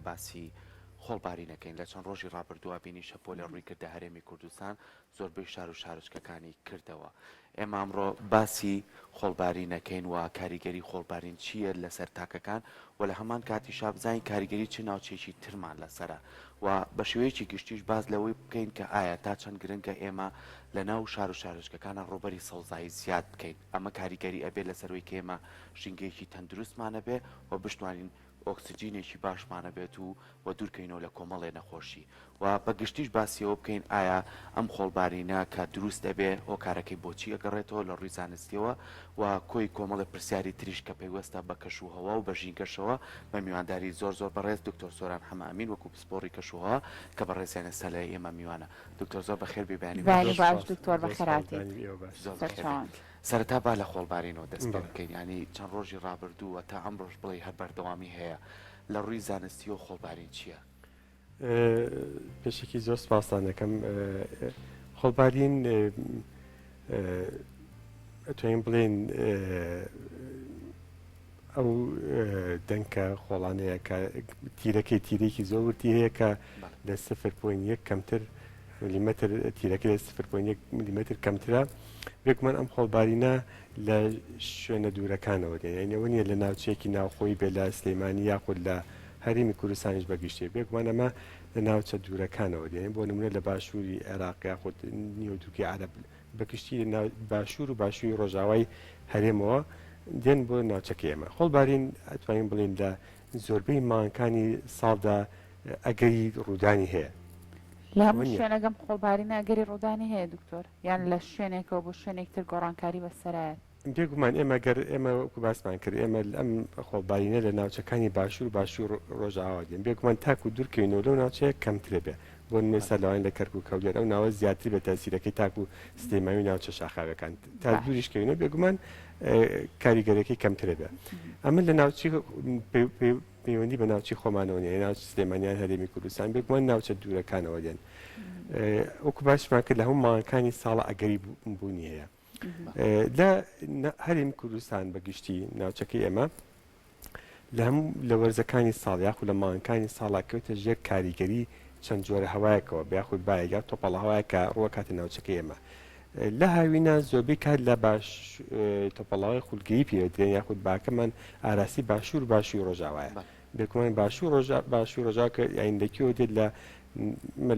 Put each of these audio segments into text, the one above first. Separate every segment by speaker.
Speaker 1: باسی خۆڵبارینەکەین لە چەند ڕۆژی ڕابردووە بینی شەپۆ لە ڕوویکردە هەرێمی کوردستان زۆربەی شار و شارچکەکانی کردەوە. ئێمە ئەمڕۆ باسی خۆڵبارینەکەین و کاریگەری خۆڵبارین چییە لەسەر تاکەکان و لە هەمان کاتی شابزانین کاریگەری چ ناوچێکی ترمان لەسرە و بە شێوەیەکی گشتیش باز لەوەی بکەین کە ئایا تا چەند گرنگە ئێمە لە ناو شار و شارچکەکانە ڕۆبەری سەوزایی زیاد بکەین. ئەمە کاریگەری ئەبێ لەسەرەوەی کە ئێمە ژینگەیەکی تەندروستمانە بێ و بشتوانین ئۆکسسیجینێکی باشمانە بێت و دوورکەینەوە لە کۆمەڵێ نەخۆشی و بە گشتیش باسیەوە بکەین ئایا ئەم خۆڵبارینە کە دروست دەبێ هۆکارەکەی بۆچی ئەگەڕێتەوە لە ڕووی زانستیەوە و کۆی کۆمەڵە پرسیاری تریش کە پێیوەستە بە کەشوهەوە و بە ژینگەشەوە بە میوانداری زۆر بەڕێز دکتۆر سۆران حەمامین وەکو پسپۆڕی کەشوهەوە کە بەڕێزیانە سە لە ئێمە میوانە. دکتۆر زۆر بەخێر بێبیانی
Speaker 2: باش دکتۆر بەخێراتی.
Speaker 1: سەرەتا با لە خۆڵبارینەوە دەست پێ بکەین ینی چەند ڕۆژی ڕابردووە تا ئەم ڕۆژ بڵێ هەر بەردەوامی هەیە لە ڕووی زانستی و خۆڵبارین چییە؟
Speaker 3: پێشێکی زۆر سپاسان دەکەم. خۆڵبارین ئەتوانین بڵێن ئەو دەنکە خۆڵانەیە کە تیرەکەی زۆر ورتی هەیە کە لە 0.1 کەمتر میلیمتر تیرەکەی لە 0.1 میلیمتر کەمترە. بێگومان ئەم خۆڵبارینە لە شوێنە دوورەکانەوە دێنەوە نیە لە ناوچەیەکی ناوخۆی بێ لە سلەیمانی یاخود لە هەرێمی کوردستانیش بەگشتێ. بێگومان ئەمە لە ناوچە دوورەکانەوە دێنێ بۆ نمونە لە باشووری عێراق یاخود نیوەدووکی عەرەب بەگشتی باشوور و باشووری ڕۆژاوای هەرێمەوە دێن بۆ ناوچەکەی ئێمە. خۆڵبارین ئەتوانین بڵێن لە زۆربەی مانگەکانی ساڵدا ئەگەری ڕوودانی هەیە.
Speaker 2: لە هەموو شوێنەگەم خۆڵبارینە ئەگەری ڕوودانی هەیە دکتۆر یان لە شوێنێکەوە بۆ شوێنێکتر گۆڕانکاری بەسەرایەت؟
Speaker 3: بێگومان ئێمە وەکو باسمان کرد ئێمە ئەم خۆڵبارینە لە ناوچەکانی باشوور ڕۆژاوا دێن. بێگومان تاکو دوورکەوینەوە لەو ناوچەیە کەمترە بێ بۆ نمێسا لەوان لە کەرک و کەولێر ئەو ناوە زیاتر بە تەسیرەکەی تاکو سلەیمانی ناوچە شاخاوەکان تا دووریشکەوینەوە بێگومان کاریگەرەکەی کەمترە بێ. ئەمە لە ناوچی پەیوەندی بە ناوچی خۆمانەوە نیە ناوچ سلێمانیان هەرێمی کوردستان بێگومان ناوچە دوورەکانەوە دێن. وەکو باشمان کرد لە هەموو ماڵەکانی ساڵە ئەگەری بوونی هەیە. لە هەرێمی کوردستان بەگشتی ناوچەکەی ئێمە لە هەموو لە وەرزەکانی ساڵ یاخود لە ماڵەکانی ساڵا کەوتە ژێر کاریگەری چەند جۆرە هەوایەکەوە بەیاخود باەگە تۆپەڵ هەوایە کە ڕووەکاتە ناوچەکەی ئێمە. لە هاوینە زۆربەی کات لە تۆپەڵاوی خولگەیی پێدرێن یاخود باکەمان ئاراسی باشوور باشووری ڕۆژاوایە. بێگومان باشووری ڕۆژاوا کە یاندەکیەوە دێت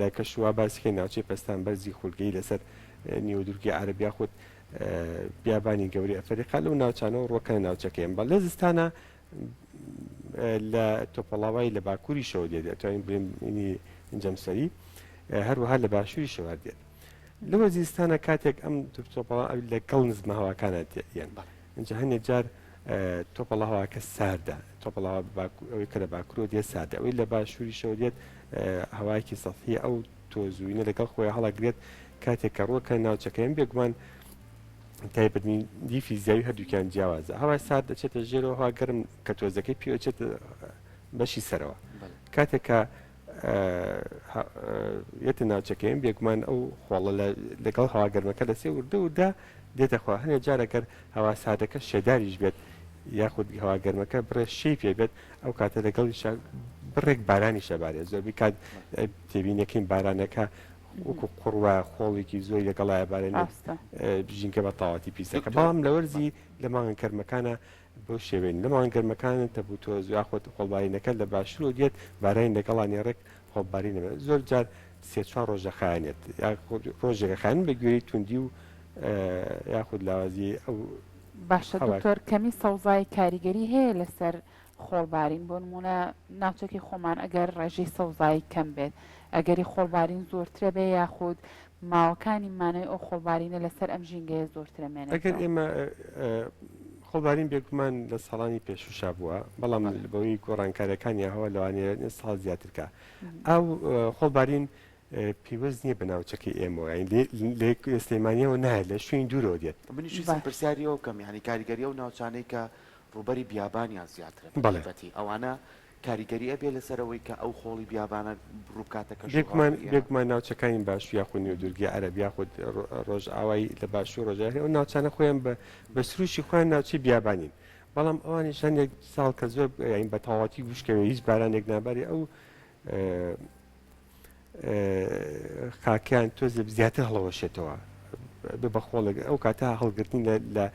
Speaker 3: لە کەشووا باسیکەی ناوچەی پەستان بەرزی خولگەی لەسەر نیوەدوورکی عەرەب یاخود بیابانی گەوری ئەفریقا لەو ناوچانەوە ڕۆکەنە ناوچەکەیان بە لە زستانە لە تۆپەڵاوای لە باکووری شەوە دێت ئەتوانین بڵێنی جەمسەری هەروەها لە باشووری شەوە دێت. لەوە زیستانە کاتێک ئەم تۆپەڵا لەگەڵ نزمە هەواکانە دێن اینجا هەندێک جار تۆپەڵا هەواکە ساردە تۆپەڵاوە ئەوەی کە لە باکوورەوە دێت ساردە ئەوەی لە باشووری شەوە دێت هەوایەکی سەطحی ئەو تۆزووینە لەگەڵ خۆی هەڵەگرێت کاتێک کە ڕۆکە ناوچەکەیان بێگومان تایبەتمەندی فیزیاوی هەردووکیان جیاوازە. هەوای سارد دەچێتە ژێرەوە هەوا گەرم کە تۆزەکەی پێوەچێتە بەشی سەرەوە. کاتێک کە یەتە ناوچەکەیان بێگومان ئەو خۆڵە لەگەڵ هەوا گەرمەکە لەسێ وردە دێتە خوا. هەنێک جارەگەر هەوا ساردەکە شێداریش بێت یاخود هەوا گەرمەکە بڕێ شەی پێ بێت ئەو کاتە لەگەڵ بڕێک بارانی شەبارێت زۆربەی کات تێبینەکەین بارانەکە وەکو قوڕوە خۆڵێکی زۆری لەگەڵایە بارێنێت ژینکە بە تەواتی پیسەکە. بەڵام لە وەرزی لە ماڵن گەرمەکانە بۆ شێوێن لە ماڵن گەرمەکانن تەبوو تۆز یاخۆت خۆڵبارینەکە لە باشوور دێت بارانی لەگەڵانی ڕێک خۆڵباری نەبێت. زۆر جار سێ-چوار ڕۆژە خایەنێت ڕۆژێکە خایەن بە گوێری توندی و یاخود لاوازی ئەو.
Speaker 2: باشە دکتۆر کەمی سەوزای کاریگەری هەیە لەسەر خۆڵبارین بۆ نمونە ناوچەکی خۆمان ئەگەر ڕێژەی سەوزایی کەم بێت ئەگەری خۆڵبارین زۆرترە بێ یاخود ماوەکانی مانای ئەو خۆڵبارینە لەسەر ئەم ژینگەیە زۆرترە مێنێت.
Speaker 3: ئەگەر ئێمە خۆڵبارین بێگومان لە ساڵانی پێشوشا بووە بەڵام بەوەی گۆڕانکاریەکانی هەوە لەوانەیە ساڵ زیاترکە ئەو خۆڵبارین پێوەست نییە بە ناوچەکەی ئێمەوە لێ سلەیمانیەوە نایە لە شوێنی دوورەوە دێت.
Speaker 1: منیش پرسیاریەوە کەم یعنی کاریگەریە و ناوچانەی کە ڕوبەری بیابانیان زیاترە بەڵێبەتی ئەوانە کاریگەری ئەبێ لەسەرەوەی کە ئەو خۆڵی بیابانە ڕووکاتەکە
Speaker 3: بێگومان ناوچەکانی باشوور یاخود نیوەدوورگی عەرەب یاخود ڕۆژئاوایی لە باشوور ڕۆژاوایی ئەو ناوچانە خۆیان بە سروشی خۆیان ناوچەی بیابانین بەڵام ئەوانی شەندێک ساڵ کە زۆر بە تەواتی گوشکەوێ هیچ بارانێک ناباری ئەو خاکیان تۆزە زیاتر هەڵەوەشێتەوە بە خۆڵک ئەو کاتە هەڵگرتنی لە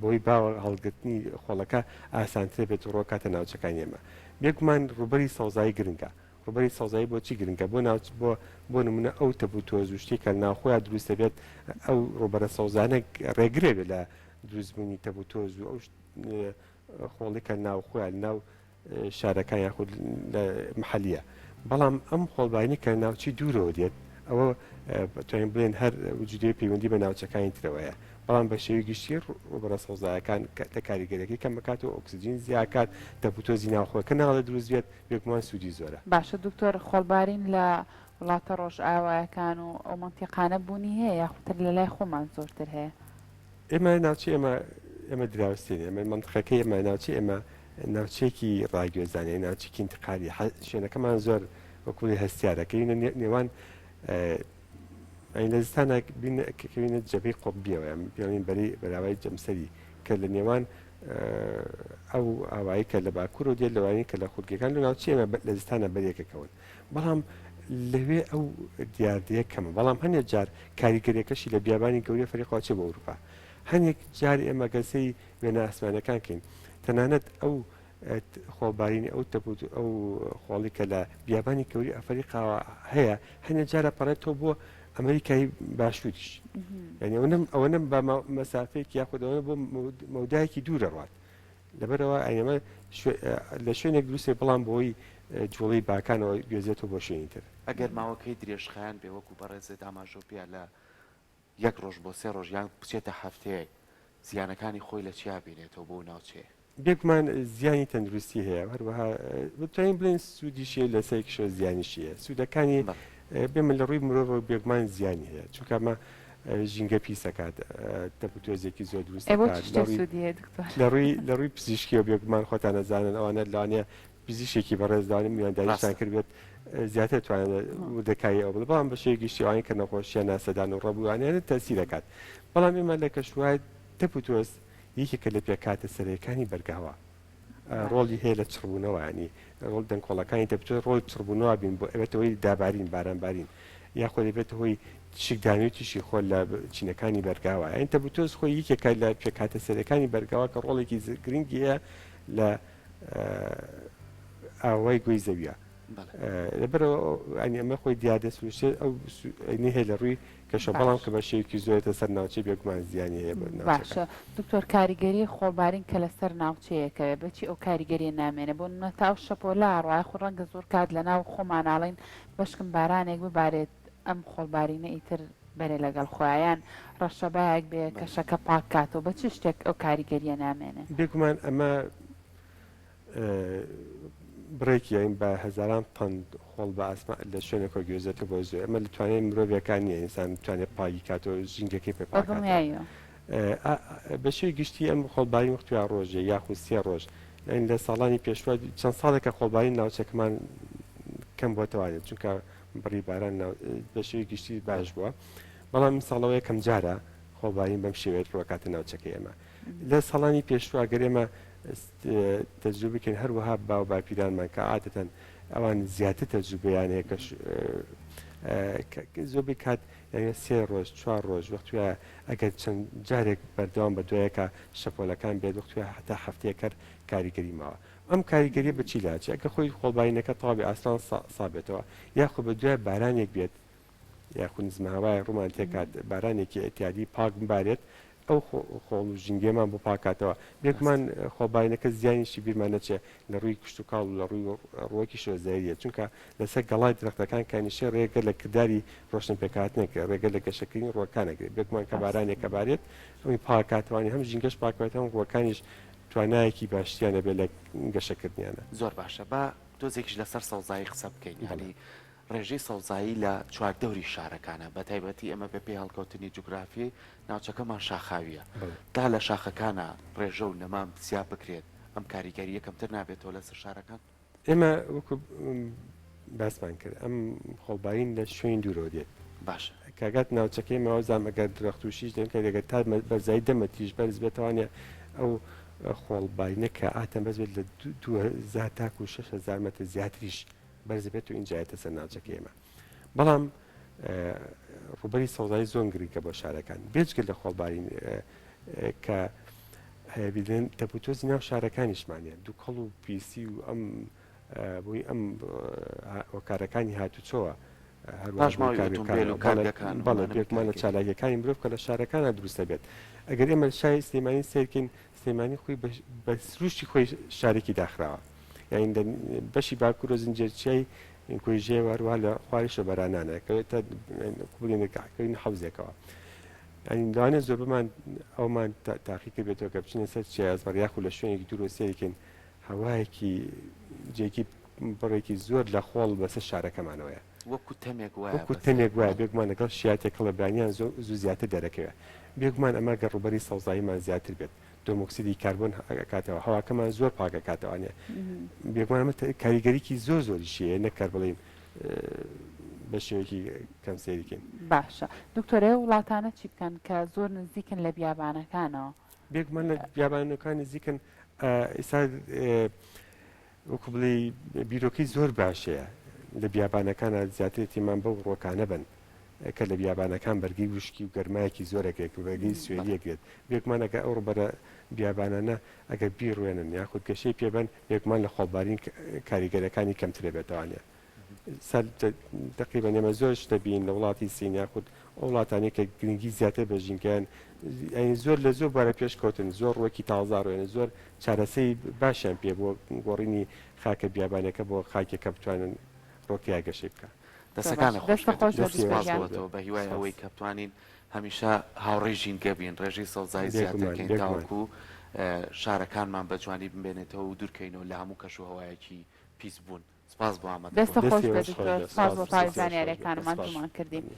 Speaker 3: بۆی باوە هەڵگرتنی خۆڵەکە ئاسانترە بێت و ڕۆکاتە ناوچەکانی ئێمە بێکمان ڕوبەری سەوزایی گرنگە ڕوبەری سەوزایی بۆچی گرنگە بۆ نمونە ئەو تەبوو تۆز و شتێکە ناوخۆیان دروستە بێت ئەو ڕوبەرە سەوزانە ڕێگرێ بێت لە دروستبوونی تەبوو تۆز و ئەو خۆڵێکە ناوخۆیان ناو شارەکان یاخود لە محەلیە بەڵام ئەم خۆڵبانی کە ناوچی دوورەوە دێت ئەوە توانین بڵێن هەر وجودی پەیوەندی بە ناوچەکانی ترەوەیە بەڵام بە شێوی گشتی ڕوبەرە سەوزایەکان لە کاریگەرەکەی کەم بکات و ئۆکسسیجین زیاکات دەبوتۆزی ناوخۆکە ناڵە دروست بێت بێگومان سوودی زۆرە
Speaker 2: باشە دکتۆر خۆڵبارین لە وڵاتە ڕۆژ ئاوایەکان و ئەو منتیقانە بوونی هەیە یاخوتر لە لای خۆمان زۆرتر هەیە
Speaker 3: ئێمە ناوچی ئێمە دراوستێن ئەمە منطقەکەی ئێمە ناوچی ئێمە ناوچێکی ڕاگوێزانەی ناوچێکی انتقالی شوێنەکەمان زۆر وەکوڵی هەستیارەکەی نێوان لەزستانە کەوینە جەبەی قۆبیەوە پێڵین بەراوای جەمسەری کە لە نێوان ئەو ئاوایی کە لە باکوور و دێت لەوانی کە لە خودگەکان لە ناوچی ئێمە لەزستانە بەرێکەکەون بەڵام لەوێ ئەو دیاردەیە کەمە بەڵام هەندێک جار کاریگەریەکەشی لە بیابانی گەورەی فەریقاچێ بە ئەوروپا هەندێک جار ئێمە گەسەی وێنە ئاسمانەکان کەین تەنانەت ئەو خۆڵبارینی ئەو تەبوت ئەو خۆڵی کە لە بیابانی گەوری ئەفریقاوە هەیە هەندێک جارە پەڕێتەوە بۆ ئەمریکای باشووریش یعنی ئەوە نم بە مەسافەیەکی یاخودەوە بۆ مەودایەکی دوورە ڕات لەبەرەوە ئەمە لە شوێنێک دروستێ بەڵام بۆی جوڵی باکانەوە گوێزێتەوە بۆ شوێنی تر
Speaker 1: ئەگەر ماوەکەی درێژخایان بێ وەکو بەڕێزێت ئاماژۆپیا لە یەک ڕۆژ بۆ سێ ڕۆژ یان بچێتە هەفتەیەک زیانەکانی خۆی لە چیا بینێتەوە بۆ ناوچێ
Speaker 3: بێکمان زیانی تەندروستی هەیە هەروەها بتوانین بڵێن سوودیشیە لەسەرێکیشە زیانیشیە سوودەکانی بێمە لە ڕووی مرۆڤ بێگومان زیانی هەیە چونکە ئەمە ژینگە پیسەکات دەبتۆزێکی زۆر دروست لە ڕووی پزیشکیەوە بێگومان خۆتان نەزانن ئەوانە لەوانەیە پزیشێکی بەڕێزدانی میوانداریشان کرد بێت زیاتر توانێت دەکایی ئەو بەڵام بە شێوەیەکی شێوانی کە نەخۆشیە ناسەدان و ڕەبووانیانە تەسیر دەکات بەڵام ئێمە لە کەشوای دەبتۆز یەکێکە لە پێکاتە سەرەکانی بەرگاوە ڕۆڵی هەیە لە چڕبوونەوە ینی ڕۆڵ دەنگکۆڵەکانی دەبتێت ڕۆڵ چڕبوونەوە بین بۆ ئەوێتەوەی دابارین بارانبارین یاخۆ دەبێت هۆی شکدانوێتیشی خۆل لە چینەکانی بەرگاوە ئەین تەبتۆز خۆی یەکێکە لە پێکاتە سەرەکانی بەرگاوە کە ڕۆڵێکی گرنگی هەیە لە ئاوای گوێی زەویە لەبەرەوە ئەمە خۆی دیادە سوشێت ئەو هەیە لە ڕووی کەشە بەڵام کە بە شێوکی زۆرێتە سەر ناوچەی بێگومان زیانی هەیە
Speaker 2: باشە دکتۆر کاریگەری خۆڵبارین کە لەسەر ناوچەیەکەوێ بەچی ئەو کاریگەری نامێنە بۆ نە تاو شەپۆلا ڕای خۆ ڕەنگە زۆر کات لە ناو خۆماناڵین بەشکم بارانێک ببارێت ئەم خۆڵبارینە ئیتر بەرێ لەگەڵ خۆیان ڕەشەبایەک بێ کەشەکە پاک کاتەوە بە چ شتێک ئەو کاریگەریە نامێنێ
Speaker 3: بێگومان ئەمە بڕێکی ئەین بە هەزاران تەن خۆڵ بە ئاسمان لە شوێنێکۆ گوێزێتە بۆ زۆر ئەمە لەتوانێت مرۆڤەکان نیە ئینسان بتوانێت پاکی کاتەوە ژینگەکەی پێ بە شێوی گشتی ئەم خۆڵباری وەختویا ڕۆژێ یاخود سێ ڕۆژ لە ساڵانی پێشوە چەند ساڵێکە خۆڵباری ناوچەکەمان کەم بۆتەوانێت چونکە بڕی باران بە شێوی گشتی باش بووە بەڵام ساڵەوەی کەم جارە خۆڵبارین بەم شێوێت ڕۆکاتە ناوچەکەی ئێمە لە ساڵانی پێشوە گەر ئێمە تەجروبەکەین هەروەها باو باپیرانمان کە عادەتەن ئەوان زیاتر تەجروبەیان هەیە کە زۆربەی کات یعنی سێ ڕۆژ چوار ڕۆژ وەختوە ئەگەر چەند جارێک بەردەوام بە دوایەکە شەپۆلەکان بێت وەختوە هەتا هەفتەیەکە کاریگەری ماوە ئەم کاریگەریە بەچی لاچێت ئەگە خۆی خۆڵبارینەکە تاوی ئاسان سابێتەوە یاخۆ بە دوای بارانێک بێت یاخود نزمەهاوای ڕوومان تێکات بارانێکی ئەتیادی پاک بارێت ئەو خۆڵ و ژینگێمان بۆ پاکاتەوە بێکمان خۆڵبارینەکە زیانیشی بیرمان نەچێ لە ڕووی کشت و کاڵ و لە ڕووی ڕۆکی شۆزاییە چونکە لەسەر گەڵای درەختەکان کانیشە ڕێگە لە کردداری ڕۆشن پێکاتنێکە ڕێگە لە گەشەکردنی ڕۆکانەگرێت بێکمان کە بارانێکە بارێت ئەوی پاکاتوانی هەم ژینگەش پاکوێت هەم ڕۆکانیش توانایەکی باشتیانە بێت لە گەشەکردنیانە
Speaker 1: زۆر باشە بە دۆزێکیش لەسەر سەوزایی قسە بکەین ینی ڕێژەی سەوزایی لە چواردەوری شارەکانە بە تایبەتی ئەمە بە پێی هەڵکەوتنی جوگرافی ناوچەکەمان شاخاویە تا لە شاخەکانە ڕێژە و نەمان سیا بکرێت ئەم کاریگەری یەکەمتر نابێتەوە لەسەر شارەکان
Speaker 3: ئێمە وەکو باسمان کرد ئەم خۆڵبارین لە شوێن دوورەوە دێت
Speaker 1: باشە
Speaker 3: کاگات ناوچەکەی ماوەزان ئەگەر درەخت و شیش دەن کە دەگەر تا بەرزایی دەمەتیش بەرز بێتوانێت ئەو خۆڵبارینە کە ئاتەم بەس بێت لە 2000 تاکو 6,000 مەتر زیاتریش بەرز بێت و اینجایەتە سەر ناوچەکە ئێمە. بەڵام ڕوبەری سەوزایی زۆر گریکە بۆ شارەکان بێجگە لە خۆڵبارین کە هەیەبیێن تەپوتۆزی ناو شارەکانیشمانە دوو کەڵ و پیسی و ئەم بۆی ئەم هۆکارەکانی هاتوچۆوە بەڵێ پێکمانە چالاکیەکانی مرۆڤ کە لە شارەکانە دروستە بێت. ئەگەر ئێمە شای سلێمانی سیرکەین سلێمانی خۆی بە سروشتی خۆی شارێکی داخراوە یان بەشی باکوور و زنجێرچیای کوێژێ وەروە لە خواریشە بەرانانە بڵێنەکەین حەوزێکەوە. لەوانێت زۆر بمان ئەومان تاقی کرد بێتەوە کە بچینە سەر چیازمەر یاخو لە شوێنێکی دوور سێریکەین هەوایەکی جێکی بڕێکی زۆر لە خۆڵ بەسەر شارەکەمانەوەیە
Speaker 1: وەکو تەمێک
Speaker 3: وایە بێگومان لەگەڵ شیاتێک کەڵە بەیانیان زوو زیاتر دەرەکەوێت بێگومان ئەمە گە ڕوبەری سەوزاییمان زیاتر بێت دۆمۆکسیدی کاربۆن کاتەوە هەواکەمان زۆر پاکە کاتەوانێ بێگومان ئەمە کاریگەریکی زۆر زۆریشیە نەکار بڵێم بە شێوەیەکی کەم سێریکەین.
Speaker 2: باشە دکتۆرە وڵاتانە چی بکەن کە زۆر نزیکن لە بیابانەکانەوە
Speaker 3: بێگومان لە بیابانەکان نزیکن ئێستا وەکو بڵێ بیرۆکەی زۆر باشەیە لە بیابانەکانە زیاترێتیمان بەو ڕۆکانە بن کە لە بیابانەکان بەرگی وشکی و گەرمایەکی زۆرەکێک و بەرگی سوێریەکرێت بێکمانەکە ئەو ڕوبەرە بیابانانە ئەگەر بیڕوێنن یاخود گەشەی پێبن بێکمان لە خۆڵبارین کاریگەرەکانی کەمترێ بێتوانێت تقریبا ئێمە زۆرش دەبین لە وڵاتی سین یاخود ئەو وڵاتانی کە گرنگی زیاتر بەژینکەیان زۆر لە زۆر بارە پێشکەوتن زۆر ڕۆکی تازاڕێنە زۆر چارەسەی باشیان پێ بۆ گۆڕینی خاکە بیابانەکە بۆ خاکێکە بتوانن ڕۆکیای گەشەی بکە.
Speaker 1: دەستەکانە خۆشبێتەوە بە هیوای ئەوەی کە بتوانین هەمیشە هاوڕێی ژینگە بین ڕێژەی سەوزایی زیاترکەین تاوەکو شارەکانمان بە جوانی بمێنێتەوە و دوورکەینەوە لە هەموو کەش و هەوایەکی پیس بوون. سپاس بۆ ئامادە
Speaker 2: دەستە خۆش بە دکتۆر سپاس بۆ پاریزانیاریەکانمان تومان کردین.